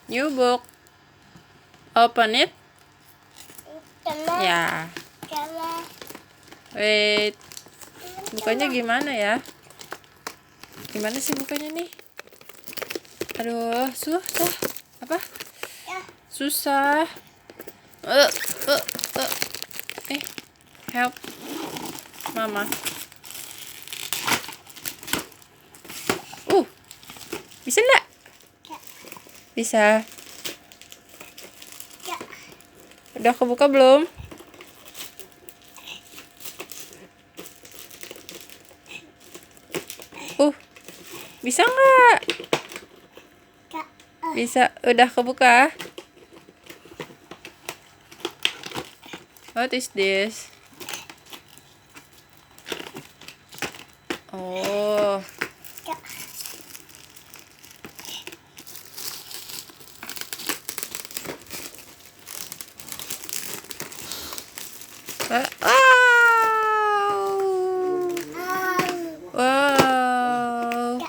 New book. Open it. Ya. Wait. Bukanya gimana ya? Gimana sih bukanya nih? Aduh, susah. Apa? Susah. Help. Mama. Bisa enggak? Bisa. Udah kebuka belum? Bisa nggak? Bisa. Udah kebuka. What is this? Oh. Wow.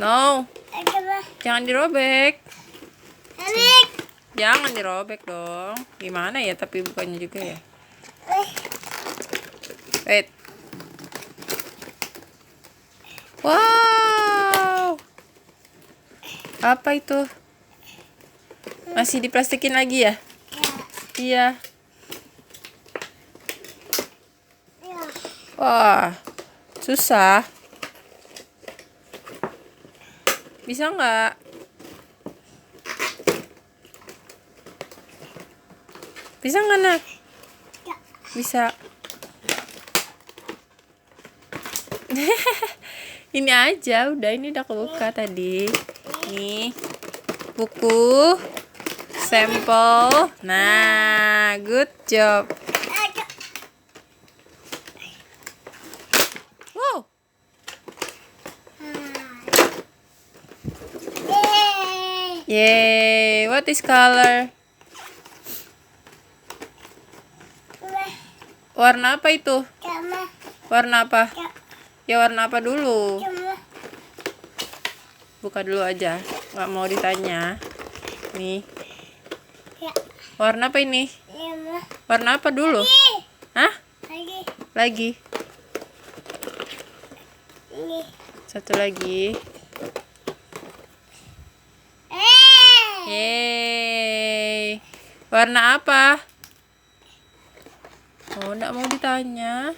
No. Jangan dirobek. Jangan dirobek dong. Gimana ya tapi bukannya juga ya. Wait. Wow. Apa itu? Masih diplastikin lagi ya? Iya. Wah. Susah. Bisa nggak? Bisa nggak, Nak? Bisa. Ini aja, udah ini udah kebuka tadi. Nih, buku sampel. Nah, good job. Wow. Yay, what is color? Warna apa itu? Warna apa? Ya warna apa dulu? Buka dulu aja, nggak mau ditanya. Nih. Warna apa ini? Warna apa dulu? Hah? Lagi. Satu lagi. Yeay. Warna apa? Oh, nggak mau ditanya.